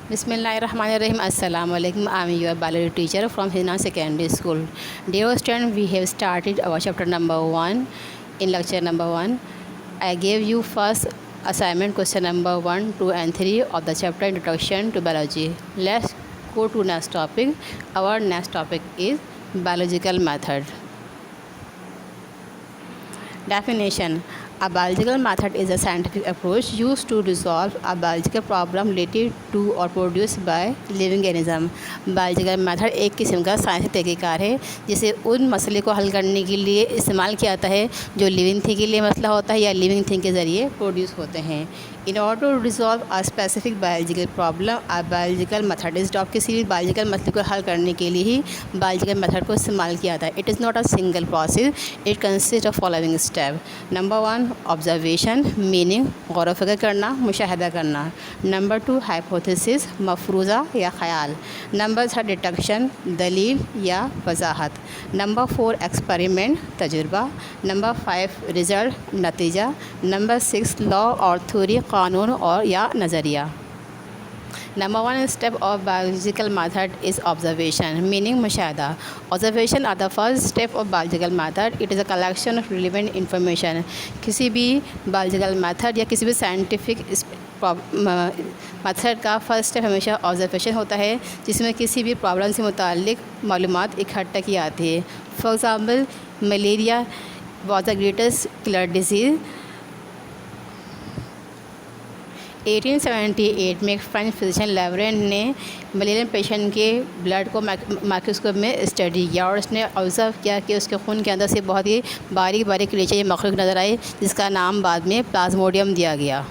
Bismillahirrahmanirrahim. Assalamu alaikum. I'm your biology teacher from Hina Secondary School. Dear students, we have started our chapter number 1 in lecture number 1. I gave you first assignment question number 1, 2 and 3 of the chapter Introduction to Biology. Let's go to next topic. Our next topic is biological method. Definition. A biological method is a scientific approach used to resolve a biological problem related to or produced by living organism. Biological method एक किस्म का साइंसी तरीक़ाकार है जिसे उन मसले को हल करने के लिए इस्तेमाल किया जाता है जो लिविंग थिंग के लिए मसला होता है या लिविंग थिंग के ज़रिए प्रोड्यूस होते हैं. In order to resolve a specific biological problem a biological method is of किसी भी बायोलॉजिकल मसले को हल करने के लिए ही बायोलॉजिकल मेथड को इस्तेमाल किया जाता है. It is not a single process. It consist of following step. Number 1 observation meaning गौर व फिक्र करना, मुशाहिदा करना. नंबर 2 हाइपोथेसिस मफरूज़ा या ख़याल. नंबर 3 डिटेक्शन दलील या वजाहत. नंबर 4 एक्सपेरिमेंट तजुर्बा. नंबर 5 रिज़ल्ट नतीजा. नंबर 6 लॉ और थ्योरी कानून और या नज़रिया. Number 1 step of biological method is observation, meaning मुशाहिदा. Observation are the first step of biological method. It is a collection of relevant information. किसी भी biological method या किसी भी scientific मेथड का फर्स्ट स्टेप हमेशा ऑब्जर्वेशन होता है जिसमें किसी भी प्रॉब्लम से मुताल्लिक मालूमात इकट्ठा की जाती है. For example malaria was the greatest killer disease. 1878 में एक फ्रेंच फिजिशियन लेवरेन ने मलेरियन पेशेंट के ब्लड को माइक्रोस्कोप में स्टडी किया और उसने ऑब्ज़र्व किया कि उसके खून के अंदर से बहुत ही बारीक बारीक क्रीचर मखलूक नज़र आई जिसका नाम बाद में प्लाज्मोडियम दिया गया.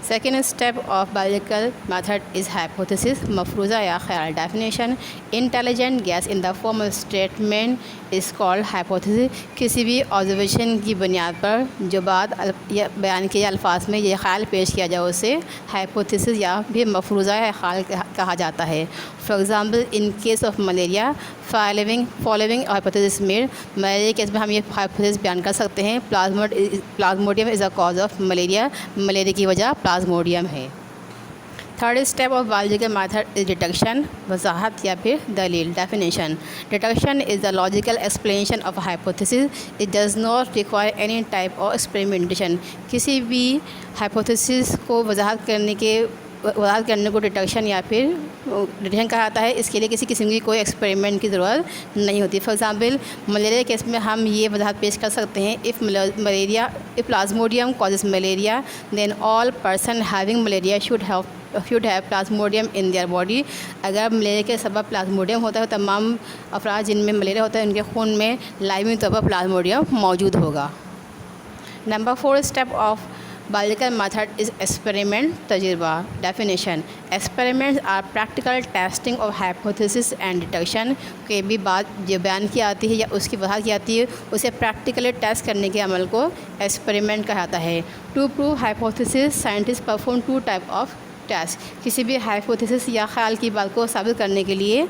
Second step of biological method is hypothesis मफरूज़ा या ख़याल. Definition. Intelligent guess in the form of statement is called hypothesis. किसी भी ऑब्जर्वेशन की बुनियाद पर जो बात बयान किए अल्फाज में ये ख़याल पेश किया जाए उसे हाइपोथेसिस या भी मफरूज़ा या ख़याल कहा जाता है. For example in case of malaria following hypothesis made. Malaria case में हम ये हाइपोथेसिस बयान कर सकते हैं Plasmodium is a cause of malaria. Malaria की वजह प्लाज्मोडियम है. Third step of biological method is detection वजाहत या फिर दलील. Definition. Detection is the logical explanation of hypothesis. It does not require any type of experimentation. किसी भी hypothesis को वजाहत करने को डिटेक्शन या फिर डिटेक्शन कहा जाता है. इसके लिए किसी किस्म की कोई एक्सपेरिमेंट की ज़रूरत नहीं होती. फॉर एग्ज़ाम्पल मलेरिया केस में हम ये वजाहत पेश कर सकते हैं if plasmodium causes malaria then all person having malaria should have plasmodium in their body. अगर मलेरिया के सबब प्लाज्मोडियम होता है तो तमाम अफराद जिनमें मलेरिया होता है उनके खून में लाजमी तौर पर प्लाज्मोडियम मौजूद होगा. Number 4 step of biological method is experiment तजुर्बा. Definition. Experiments are practical testing of hypothesis and detection. कोई भी बात जो बयान की आती है या उसकी वजह की आती है उसे प्रैक्टिकली टेस्ट करने के अमल को एक्सपेरिमेंट कहा जाता है. To prove hypothesis scientist perform 2 type of test. किसी भी हाइपोथेसिस या ख्याल की बात को साबित करने के लिए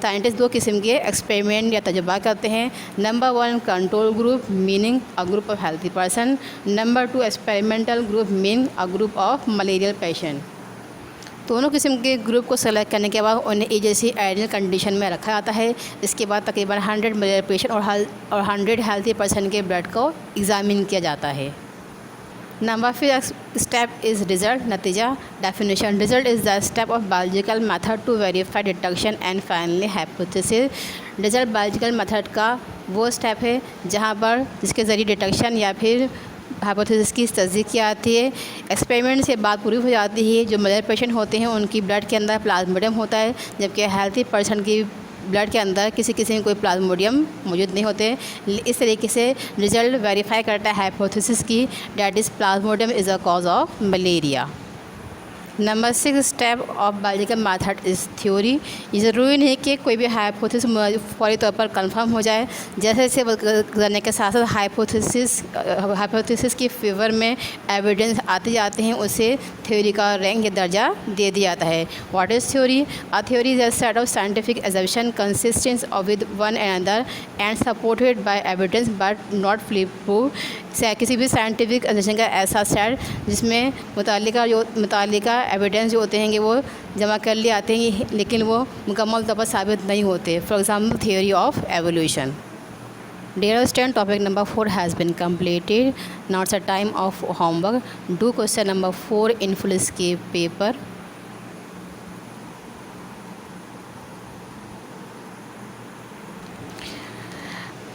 साइंटिस्ट 2 किस्म के एक्सपेरिमेंट या तजुर्बा करते हैं. Number 1 control group meaning a group of healthy person. Number 2 experimental group mean a group of malarial patient. दोनों किस्म के ग्रुप को सेलेक्ट करने के बाद उन्हें एक जैसी आइडियल कंडीशन में रखा जाता है. इसके बाद तकरीबन 100 मलेरियल पेशेंट और 100 हेल्थी पर्सन के ब्लड को एग्ज़ामिन किया जाता है. नंबर 5 स्टेप इज़ रिज़ल्ट नतीजा. Definition. Result is the step of biological method to verify detection and finally hypothesis. Result biological method का वो स्टेप है जहाँ पर जिसके ज़रिए डिटेक्शन या फिर हाइपोथेसिस की तस्दीक की जाती है. एक्सपेरिमेंट से बात पूरी हो जाती है. जो मलेरिया पेशेंट होते हैं उनकी ब्लड के अंदर प्लाज्मोडियम होता है जबकि हेल्थी पर्सन की ब्लड के अंदर किसी किस्म के कोई प्लाज्मोडियम मौजूद नहीं होते. इस तरीके से रिज़ल्ट वेरीफाई करता है हाइपोथेसिस की that is Plasmodium is a cause of malaria. Number 6 step of biological method is theory. ये ज़रूरी नहीं कि कोई भी हाइपोथेसिस फौरी तौर पर कंफर्म हो जाए. जैसे जैसे गुजरने के साथ साथ हाइपोथेसिस की फेवर में एविडेंस आते जाते हैं उसे थ्योरी का रैंक या दर्जा दे दिया जाता है. What is theory? A theory is a set of scientific assumption consistent with one another and supported by evidence but not fully prove. किसी भी साइंटिफिक एजम्पशन का ऐसा सेट जिसमें मुतालिका एविडेंस जो होते हैं कि वो जमा कर लिए आते हैं, लेकिन वो मुकम्मल तौर पर साबित नहीं होते। For example theory of evolution. Dear student, topic number 4 has been completed. Now it's a time of homework. Do question number 4 in full escape paper.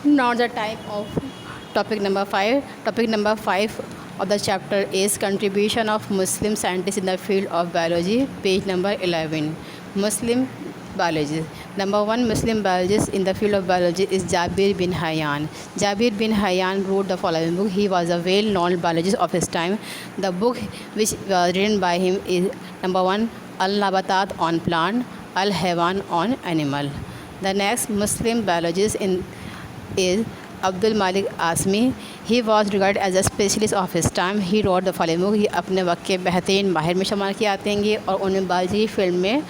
Now the time of topic number 5. Topic number 5 of the chapter is contribution of Muslim scientists in the field of biology. Page number 11. Muslim biologist. Number 1 Muslim biologist in the field of biology is Jabir bin Hayyan. Jabir bin Hayyan wrote the following book. He was a well-known biologist of his time. The book which was written by him is number 1 Al-Nabatat on plant, Al-Haywan on animal. The next Muslim biologist is Abdul Malik Asmi. He was regarded as a specialist of his time. He wrote the following book. ये अपने वक्त के बेहतरीन माहिर में शुमार किए आते हैं और उन्होंने बायोलॉजी फील्ड में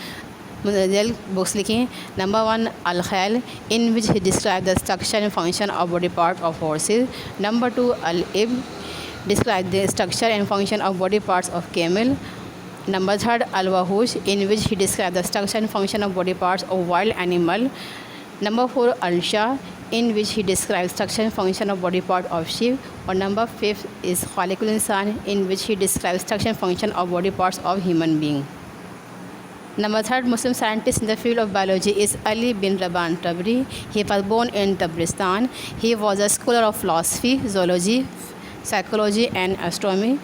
मुंतज़िल बुक्स लिखी। नंबर 1 अल-खैल, in which he describe the structure and function of body part of horses. Number 2 अल-इब्न, describe the structure and function of body parts of camel. Number 3 अल-वहूश, in which he describe the structure and function of body parts of wild animal. Number 4 अल-शाह, in which he describes structure and function of body part of sheep. और number 5 is खालिकुल इंसान, in which he describes structure and function of body parts of human being. Number 3 Muslim scientist in the field of biology is Ali bin Rabban Tabri. He was born in Tabristan. He was a scholar of philosophy, zoology, psychology and astronomy.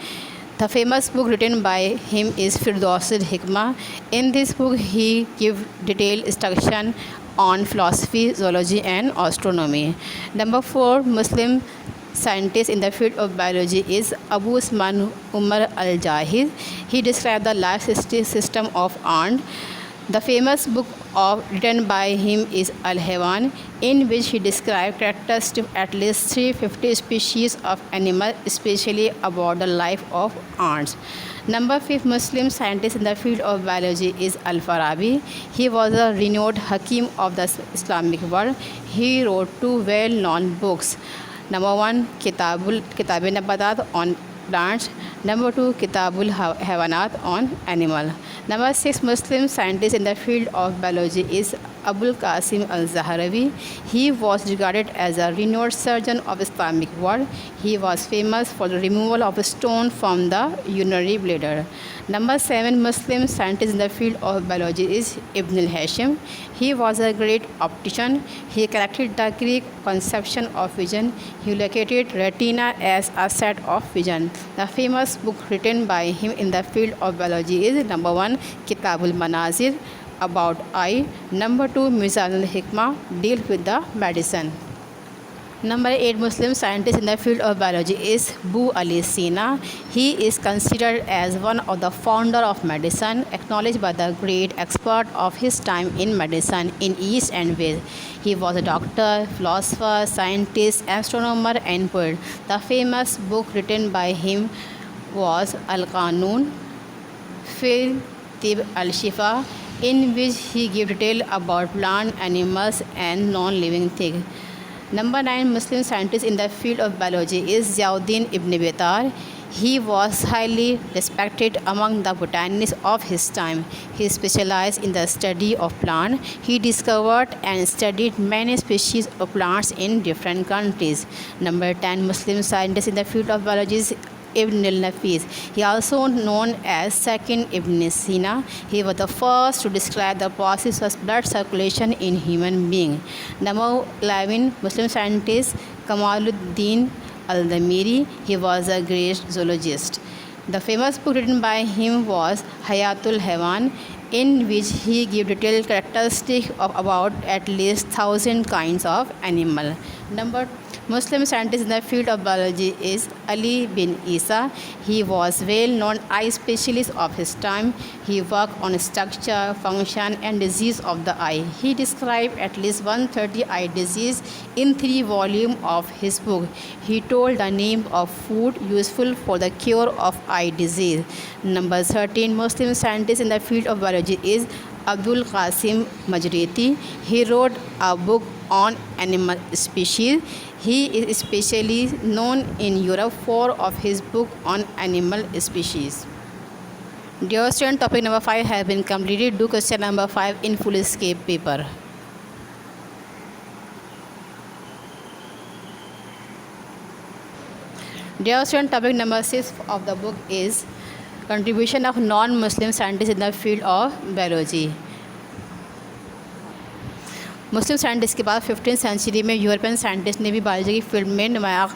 The famous book written by him is Firdaus al-Hikmah. In this book he gives detailed instruction on philosophy, zoology and astronomy. Number 4 Muslim scientist in the field of biology is Abu Usman Umar al-Jahid. He described the life system of ant. The famous book written by him is Al-Haywan, in which he described characteristics of at least 350 species of animals, especially about the life of ants. Number 5 Muslim scientist in the field of biology is Al-Farabi. He was a renowned Hakim of the Islamic world. He wrote 2 well-known books. Number 1 Kitab-e-Nabatat on plants. Number 2 Kitabul Haywanat on animal. Number 6 Muslim scientist in the field of biology is Abul Qasim al-Zahrawi. He was regarded as a renowned surgeon of Islamic world. He was famous for the removal of a stone from the urinary bladder. Number 7 Muslim scientist in the field of biology is Ibn al-Hashim. He was a great optician. He corrected the Greek conception of vision. He located retina as a set of vision. The famous book written by him in the field of biology is number 1 Kitabul Manazir, about eye. Number 2 Mizan al-Hikmah, deals with the medicine. Number 8 Muslim scientist in the field of biology is Bu Ali Sina. He is considered as one of the founder of medicine, acknowledged by the great expert of his time in medicine in East and West. He was a doctor, philosopher, scientist, astronomer and poet. The famous book written by him was Al-Qanun Fil Tib al-Shifa, in which he gave detail about plant, animals and non-living things. Number 9 Muslim scientist in the field of biology is Ziauddin Ibn Baitar. He was highly respected among the botanists of his time. He specialized in the study of plants. He discovered and studied many species of plants in different countries. Number 10 Muslim scientist in the field of biology is Ibn al-Nafis. He also known as second Ibn Sina. He was the first to describe the process of blood circulation in human being. Number 11 Muslim scientist Kamaluddin al-Damiri. He was a great zoologist. The famous book written by him was Hayatul Haywan, in which he gave detailed characteristics of about at least 1,000 kinds of animal. Number Muslim scientist in the field of biology is Ali bin Isa. He was well-known eye specialist of his time. He worked on structure, function and disease of the eye. He described at least 130 eye disease in 3 volumes of his book. He told the name of food useful for the cure of eye disease. Number 13 Muslim scientist in the field of biology is Abdul Qasim Majriti. He wrote a book on animal species. He is especially known in Europe for of his book on animal species. Dear student, topic number 5 has been completed. Do question number 5 in full escape paper. Dear student, topic number 6 of the book is contribution of non-Muslim scientists in the field of biology. Muslim scientist के बाद 15वीं century में European scientist ने भी biology की field में नुमाया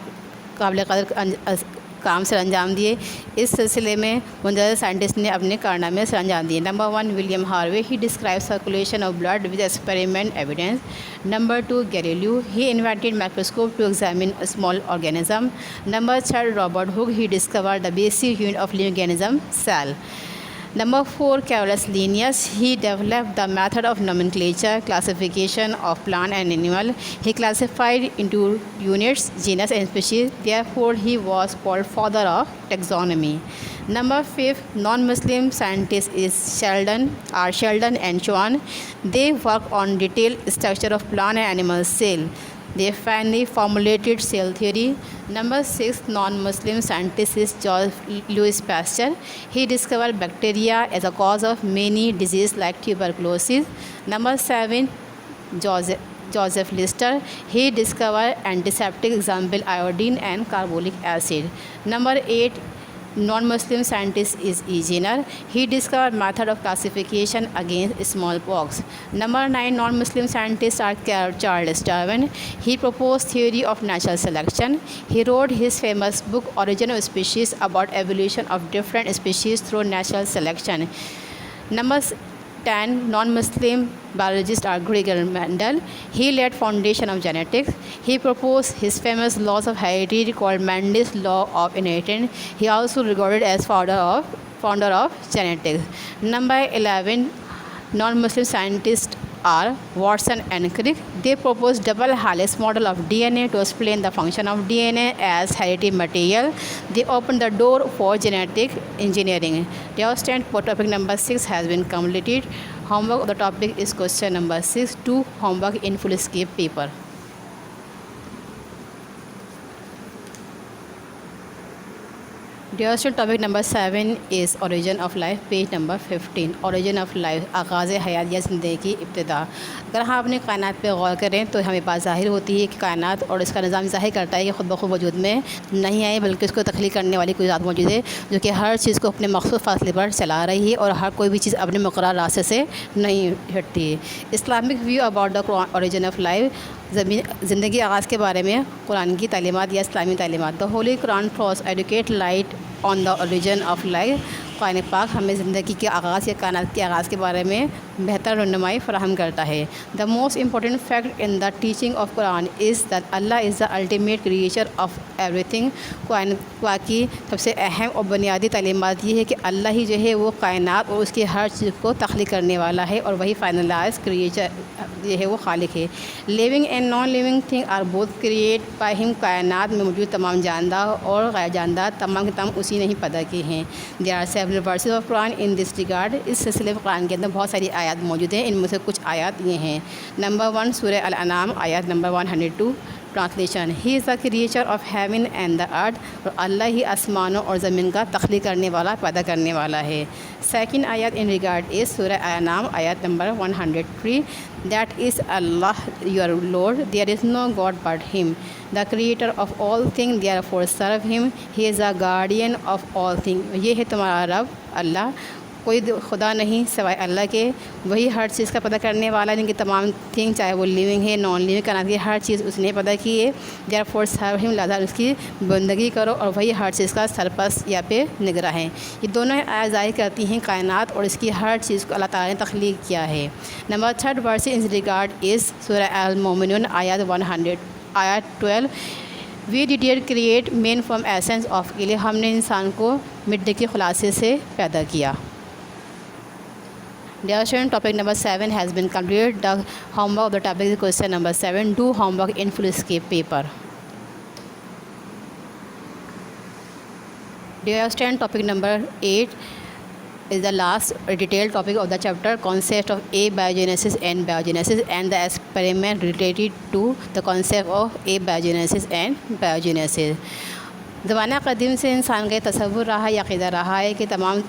काबिल कदर काम से अंजाम दिए। इस सिलसिले में मुंदरजा साइंटिस्ट ने अपने कारनामे से अंजाम दिए। Number 1 William Harvey, he describe circulation of blood with experiment evidence. Number 2 Galileo, he invented microscope to examine small organism. Number 3 Robert Hooke, he discovered the basic unit of living organism, cell. Number 4 Carolus Linnaeus, he developed the method of nomenclature, classification of plant and animal. He classified into units, genus and species. Therefore, he was called father of taxonomy. Number 5 non-Muslim scientist is Sheldon and Schwann. They work on detailed structure of plant and animal cell. They finally formulated cell theory. Number 6 non-Muslim scientist is Louis Pasteur. He discovered bacteria as a cause of many diseases like tuberculosis. Number 7 Joseph Lister. He discovered antiseptic, example iodine and carbolic acid. Number 8 non-Muslim scientist is E. Jenner. He discovered method of classification against smallpox. Number 9 non-Muslim scientists are Charles Darwin. He proposed theory of natural selection. He wrote his famous book Origin of Species about evolution of different species through natural selection. Number 10 non-Muslim biologists are Gregor Mendel. He laid foundation of genetics. He proposed his famous laws of heredity called Mendel's law of inheritance. He also regarded as founder of genetics. Number 11 non-Muslim scientists are Watson and Crick. They proposed double helix model of DNA to explain the function of DNA as hereditary material. They opened the door for genetic engineering. Dear student, topic number 6 has been completed. Homework of the topic is question number 6. Do homework in full escape paper. Dear student, topic number 7 is origin of life, page number 15. origin of life, आगाज़ हयात या ज़िंदगी की इब्तिदा। अगर हम अपने कायनात पे गौर करें तो हमें बात ज़ाहिर होती है कि कायनात और इसका निज़ाम ज़ाहिर करता है कि ख़ुद ब खुद वजूद में नहीं आए, बल्कि इसको तख्लीक़ करने वाली कोई ज़ात मौजूद है जो कि हर चीज़ को अपने मख़सूस फ़ासले पर चला रही है और हर कोई भी चीज़ अपने मुक़र्रर रास्ते से नहीं हटती है। Islamic view about the origin of life, ज़िंदगी आगाज़ के बारे में कुरान की तालीमात या इस्लामी तालीमात। The holy Quran throws adequate light on the origin of life. Quran पाक हमें ज़िंदगी के आगाज़ या कायनात के आगाज़ के बारे में बेहतर रहनुमाई फ़राहम करता है। The most important fact in the teaching of Quran is that Allah is the ultimate creator of everything. Quran पाक की सबसे अहम और बुनियादी तालीमात ये है कि अल्लाह ही जो है वो कायनात और उसकी हर चीज़ को तख्लीक़ करने वाला है और वही फाइनलाइज क्रिएटर ये है वो खालिक है। Living and non living thing are both create by him. कायनात में मौजूद तमाम जानदार और गैर जानदार तमाम के तमाम उसी ने ही पैदा किए हैं। There are several verses of Quran in this regard. इस सिलसिले में कुरान के अंदर बहुत सारी आयत मौजूद हैं। इनमें से कुछ आयत ये हैं। नंबर 1 सूरह अल-अनाम आयत number 102। Translation, he is the creature of heaven and the earth. और अल्लाह ही आसमानों और ज़मीन का तख्लीक़ करने वाला, पैदा करने वाला है। सेकंड आयत इन रिगार्ड इज़ सूरह अल-अनाम आयत number 103। That is Allah your lord, there is no god but him, the creator of all thing, therefore serve him, he is the guardian of all thing. ये है तुम्हारा रब अल्लाह, कोई खुदा नहीं सिवाय अल्लाह के, वही हर चीज़ का पता करने वाला है। इनकी तमाम थिंग चाहे वो लिविंग है नॉन लिविंग कायनात की हर चीज़ उसने पता की है। देयरफॉर सर्व हिम, लिहाज़ा उसकी बंदगी करो और वही हर चीज़ का सरपस या पे निगरां है। ये दोनों आयत ज़ाहिर करती हैं कायनात और इसकी हर चीज़ को अल्लाह ताला ने तख्लीक़ किया है। Number 3 verse in regard is सूरह अल-मोमिनून आयत 100 आयत 12। We did create man from essence of, के लिए हमने इंसान को मिट्टी के खुलासे से पैदा किया। Dear student, topic number 7 has been completed. The homework of the topic is question number 7. Do homework in full escape paper. Dear student, topic number 8 is the last detailed topic of the chapter, concept of abiogenesis and biogenesis and the experiment related to the concept of abiogenesis and biogenesis. ज़माना क़दीम से इंसान का तसव्वुर रहा या अक़ीदा रहा है कि तमाम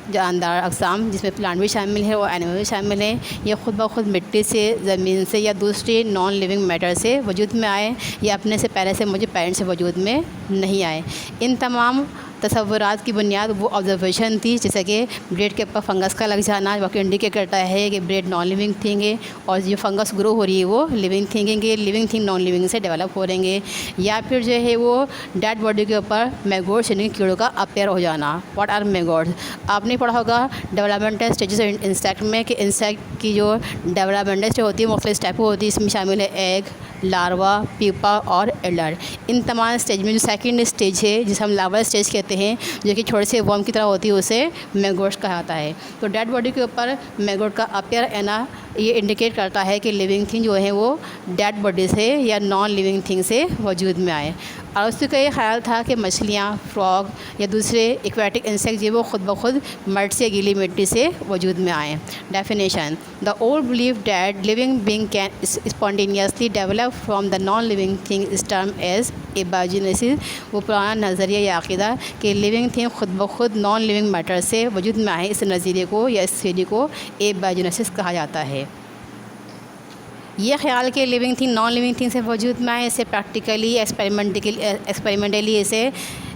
जानदार अक़साम, जिसमें प्लांट भी शामिल है और एनिमल भी शामिल हैं, ये ख़ुद ब खुद मिट्टी से, ज़मीन से या दूसरे नॉन लिविंग मैटर से वजूद में आए या अपने से पहले से मुझे पेरेंट्स से वजूद में नहीं आए। इन तमाम तसव्वुरात की बुनियाद वो ऑब्ज़र्वेशन थी, जैसे कि ब्रेड के ऊपर फंगस का लग जाना, वह इंडिकेट करता है कि ब्रेड नॉन लिविंग थिंग है, और जो फंगस ग्रो हो रही है वो लिविंग थिंग है, लिविंग थिंग नॉन लिविंग से डेवलप हो रहेंगे। या फिर जो है वो डेड बॉडी के ऊपर मैगोट्स यानी कीड़ों का अपेयर हो जाना। What are maggots? आपने पढ़ा होगा डेवलपमेंटल स्टेजेस इंसेक्ट में कि इंसेक्ट की जो डेवलपमेंटल स्टेज होती है मुख्तलिफ टाइप की होती है। इसमें शामिल है एग, लार्वा, प्यूपा और एडल्ट। इन तमाम स्टेज में जो सेकंड स्टेज है, जिसे हम लार्वा स्टेज कहते हैं, जो कि छोटे से वर्म की तरह होती है, उसे मैगोट्स कहा जाता है। तो डेड बॉडी के ऊपर मैगोट का अपीयर आना ये इंडिकेट करता है कि लिविंग थिंग जो है वो डेड बॉडी से या नॉन लिविंग थिंग से वजूद में आए। और उसका ये ख्याल था कि मछलियाँ, फ्रॉग या दूसरे एक्वेटिक इंसेक्ट जो वो ख़ुद ब खुद मड से, गीली मिट्टी से वजूद में आए। Definition: the old believe that living being can spontaneously develop from the non living thing is term as abiogenesis. वो पुराना नज़रिया या अक़ीदा कि लिविंग थिंग ख़ुद ब खुद नॉन लिविंग मैटर से वजूद में आए, इस नज़रिए को या इस थ्योरी को एबायोजेनेसिस कहा जाता है। ये ख्याल कि living thing non living thing से वजूद में आए, इसे प्रैक्टिकली एक्सपेरिमेंटली इसे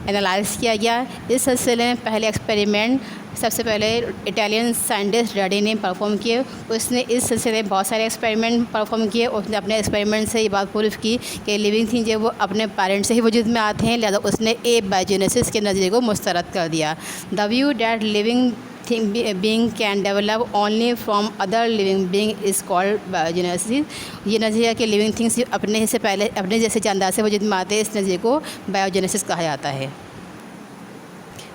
एनालाइज किया गया। इस सिलसिले में पहले एक्सपेरिमेंट सबसे पहले इटालियन साइंटिस्ट डैडी ने परफॉर्म किए। उसने इस सिलसिले में बहुत सारे एक्सपेरिमेंट परफॉर्म किए। उसने अपने एक्सपेरिमेंट से ये बात प्रूफ की कि लिविंग थिंग जो वो अपने पेरेंट्स से ही वजूद में आते हैं, लिहाजा उसने एबायोजेनेसिस के नज़रिए को मुस्तरद कर दिया। The view that living being can develop only from other living being is called biogenesis। ये नज़रिया कि लिविंग थिंग्स अपने से पहले अपने जैसे जानदार से वजूद में आते हैं, इस नज़रिए को बायोजेनेसिस कहा जाता है।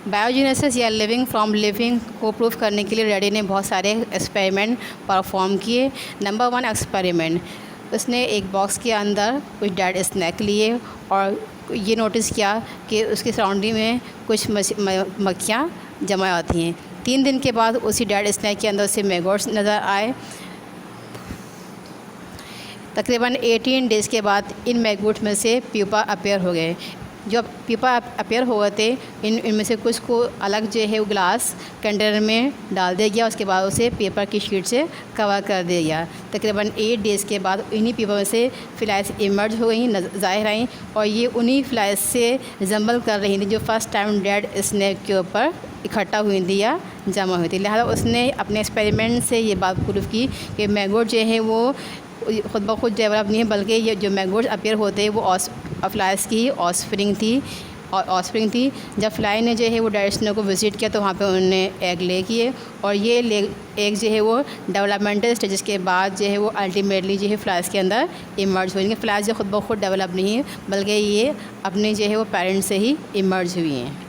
बायोजेनेसिस या लिविंग फ्रॉम लिविंग को प्रूफ करने के लिए रेडी ने बहुत सारे एक्सपेरिमेंट परफॉर्म किए। नंबर 1 एक्सपेरिमेंट, उसने एक बॉक्स के अंदर कुछ डेड स्नैक लिए और ये नोटिस किया कि उसके सराउंडिंग में कुछ मक्खियाँ जमा होती हैं। 3 दिन के बाद उसी डेड स्नैक के अंदर से मैगोट्स नज़र आए। तकरीबन 18 डेज़ के बाद इन मैगोट्स में से प्यूपा अपेयर हो गए। जब प्यूपा अपेयर हो गए थे, इनमें से कुछ को अलग जो है वो ग्लास कंटेनर में डाल दिया गया। उसके बाद उसे पेपर की शीट से कवर कर दिया गया। तकरीबन 8 डेज़ के बाद इन्हीं पेपर में से फ्लाइज इमर्ज हो गई, ज़ाहिर आई, और ये उन्हीं फ्लाइज से रिजम्बल कर रही थी जो फर्स्ट टाइम डेड स्नैक के ऊपर इकट्ठा हुई थी या जमा हुई थी। लिहाजा उसने अपने एक्सपेरिमेंट से ये बात प्रूफ की कि मैगोट जो है वो ख़ुद ब खुद डेवलप नहीं है, बल्कि ये जो मैगोट्स अपेयर होते हैं वो फ्लाइज की ऑस्प्रिंग थी। जब फ्लाई ने जो है वो डेड स्नैक को विज़िट किया तो वहाँ पे उन्होंने एग ले किए, और ये एग जो है वो डेवलपमेंटल स्टेजेस के बाद जो है वो अल्टीमेटली जो है फ्लाइज के अंदर इमर्ज हुई। फ्लाइज जो ख़ुद ब खुद डेवलप नहीं है, बल्कि ये अपने जो है वो पेरेंट्स से ही इमर्ज हुई हैं।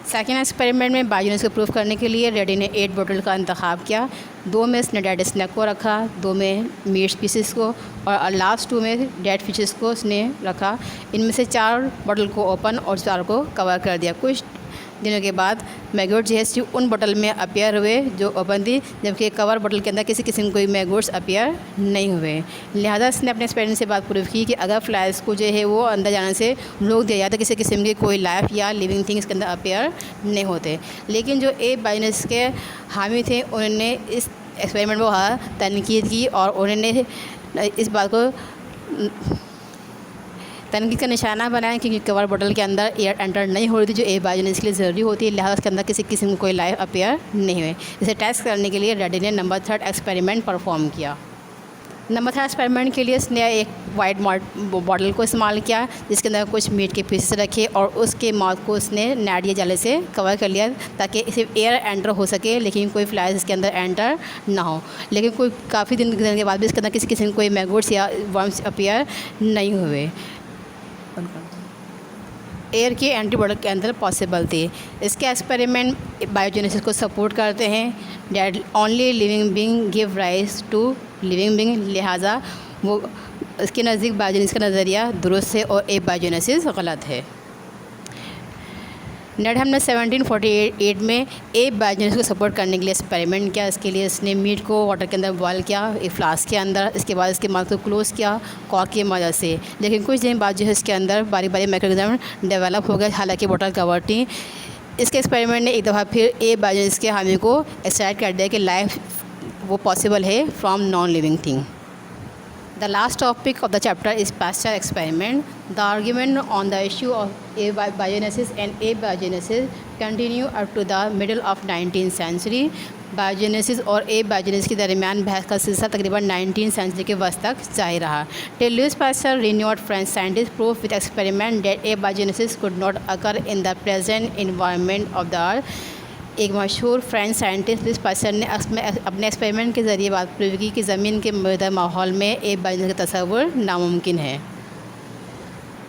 सेकेंड एक्सपेरिमेंट में बायोजेनेसिस को प्रूफ करने के लिए रेडी ने 8 बोतल का इंतखाब किया। 2 में उसने डेड स्नैक को रखा, 2 में मीट पीसेस को, और लास्ट 2 में डेड फिशेस को उसने रखा। इनमें से 4 बोतल को ओपन और 4 को कवर कर दिया। कुछ दिनों के बाद मैगोट्स जो है उन बोतल में अपेयर हुए जो ओपन थी, जबकि कवर बोतल के अंदर किसी किस्म कोई मैगोट्स अपेयर नहीं हुए। लिहाजा इसने अपने एक्सपेरिमेंट से बात प्रूफ की कि अगर फ्लाइज को जो है वो अंदर जाने से रोक दिया जाए तो किसी किस्म की कोई लाइफ या लिविंग थिंग्स के अंदर अपेयर नहीं होते। लेकिन जो एबायोजेनेसिस के हामी थे उन्होंने इस एक्सपेरिमेंट को तनकीद की और उन्होंने इस बात को तनकीद का निशाना बनाया क्योंकि कवर बोतल के अंदर एयर एंटर नहीं हो रही थी जो एबायोजेनेसिस के लिए ज़रूरी होती है। लिहाजा उसके अंदर किसी किस्म कोई लाइफ अपेयर नहीं हुए। इसे टेस्ट करने के लिए रेडी ने नंबर 3 एक्सपेरिमेंट परफॉर्म किया। नंबर 3 एक्सपेरिमेंट के लिए उसने एक वाइट बॉटल को इस्तेमाल किया जिसके अंदर कुछ मीट के पीसेस रखे और उसके माउथ को उसने नेट या जाले से कवर कर लिया ताकि सिर्फ एयर एंटर हो सके, लेकिन कोई फ्लाइज इसके अंदर एंटर ना हो। लेकिन कोई काफ़ी दिन के बाद भी इसके अंदर किसी किस्म कोई मैगोट्स या वर्म्स अपेयर नहीं हुए। एयर की एंटीबॉडी के अंदर पॉसिबल थी। इसके एक्सपेरिमेंट बायोजेनेसिस को सपोर्ट करते हैं। That only living being give rise to living being, लिहाजा वो इसके नज़दीक बायोजेनेसिस का नज़रिया दुरुस्त है और एबायोजेनेसिस गलत है। नेडहम ने 1748 में एबायोजेनेसिस को सपोर्ट करने के लिए एक्सपेरिमेंट किया। इसके लिए इसने मीट को वाटर के अंदर बॉयल किया एक फ्लास्क के अंदर। इसके बाद इसके माउथ को क्लोज़ किया कॉर्क की मदद से। लेकिन कुछ दिन बाद जो है इसके अंदर बारी बारी मैकेनिज्म डेवलप हो गया, हालांकि वाटर कवर थी। इसके एक्सपेरिमेंट ने एक दफ़ा फिर ए बायोजेनेसिस के हामी को एक्साइट कर दिया कि लाइफ वो पॉसिबल है from non living thing. The last topic of the chapter is Pasteur experiment. The argument on the issue of abiogenesis and abiogenesis continue up to the middle of 19th century. Biogenesis और एबायोजेनेसिस के दरमियान बहस का सिलसिला तकरीबन 19th century के वस्त तक जारी रहा। Till Louis Pasteur, renowned French scientist, prove with experiment that abiogenesis could not occur in the present environment of the earth. एक मशहूर फ्रेंच साइंटिस्ट लुइस पास्चर ने अपने एक्सपेरिमेंट के ज़रिए बात प्रूव की कि ज़मीन के मौजूदा माहौल में एबायोजेनेसिस का तस्वुर नामुमकिन है।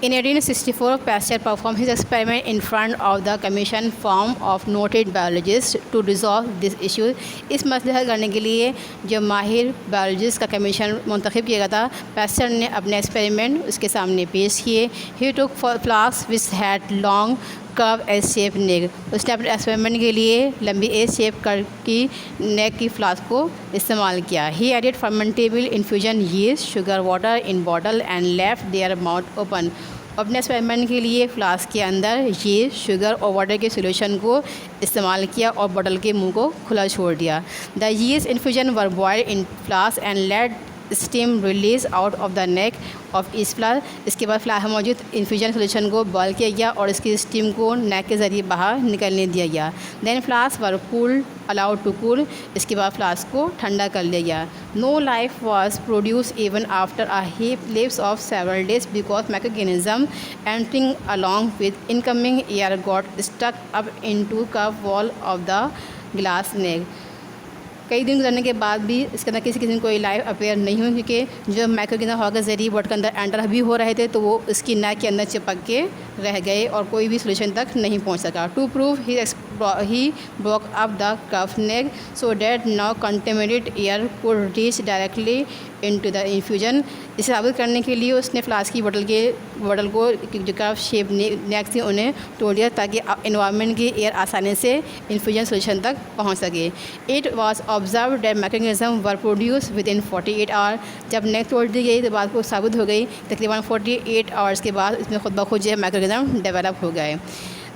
In 1864, Pasteur performed his experiment in front of the commission formed of noted biologists to resolve this issue. इस मसले हल करने के लिए जो माहिर बायोलॉजिस्ट का कमीशन मुंतखब किया गया था, पैस्चर ने अपने एक्सपेरिमेंट उसके सामने पेश किए। He took flasks which had long curve S shape नेक। उसने अपने एक्सपेरिमेंट के लिए लंबी एस शेप कर्व की नेक की फ्लास्क को इस्तेमाल किया। He added fermentable infusion yeast sugar water in bottle and left their mouth open. अपने एक्सपेरिमेंट के लिए फ्लास्क के अंदर यीस्ट शुगर और वाटर के सोल्यूशन को इस्तेमाल किया और बॉटल के मुंह को खुला छोड़ दिया। The yeast infusion were boiled in flask and let steam release out of the neck of each flask. इसके बाद फ्लास्क में मौजूद इन्फ्यूजन सोल्यूशन को बॉयल किया गया और इसकी स्टीम को नेक के ज़रिए बाहर निकलने दिया गया। Then flask were cooled allowed to cool. इसके बाद फ्लास्क को ठंडा कर लिया गया। No life was produce even after a heap lives of several days because mechanism entering along with incoming air got stuck up into curve wall of the glass neck. कई दिन गुजरने के बाद भी इसके अंदर किसी किस्म कोई लाइफ अपेयर नहीं हुई, क्योंकि जो माइक्रोऑर्गेनिज्म हवा के ज़रिए बॉडी के अंदर एंटर भी हो रहे थे तो वो उसकी नेक के अंदर चिपक के रह गए और कोई भी सोल्यूशन तक नहीं पहुंच सका। To prove he broke up the cuff neck so that now contaminated air could reach directly into the infusion. इसे साबित करने के लिए उसने फ्लास्क की बॉटल को जो कर्व शेप नेक थी उन्हें तोड़ दिया ताकि एनवायरनमेंट की एयर आसानी से इन्फ्यूजन सोल्यूशन तक पहुंच सके। It was observe that mechanism were produce within 48 hour. जब नेक तोड़ दी गई तो बात को साबित हो गई तकरीबन 48 आवर्स के बाद इसमें खुद ब खुद जो है मैकेनिज्म डेवलप हो गए।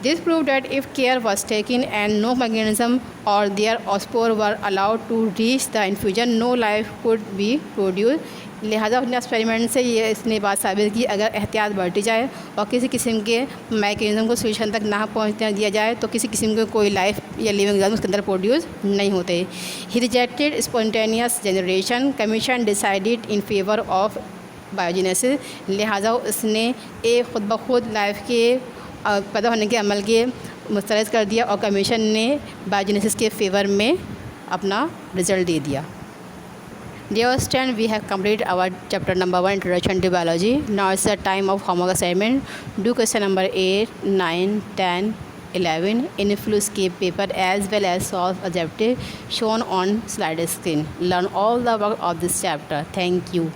This proved that if care was taken and no mechanism or their spore were allowed to reach the infusion, no life could be produced. लिहाजा अपने एक्सपेरिमेंट से ये इसने बात साबित की अगर एहतियात बरती जाए और किसी किस्म के मैकेनिज्म को सोल्यूशन तक ना पहुंचने दिया जाए तो किसी किस्म के कोई लाइफ या लिविंग ऑर्गेनिज्म उसके अंदर प्रोड्यूस नहीं होते। He rejected spontaneous generation. Commission decided in favour of biogenesis. लिहाजा उसने एक खुद ब खुद लाइफ के पैदा होने के अमल के मुस्तरद कर दिया और कमीशन ने बायोजेनेसिस के फेवर में अपना रिज़ल्ट दे दिया। Dear students, we have completed our chapter number 1, Introduction to Biology. Now it's the time of homework assignment. Do question number 8, 9, 10, 11 in Fluescape paper as well as solve objective shown on slide screen. Learn all the work of this chapter. Thank you.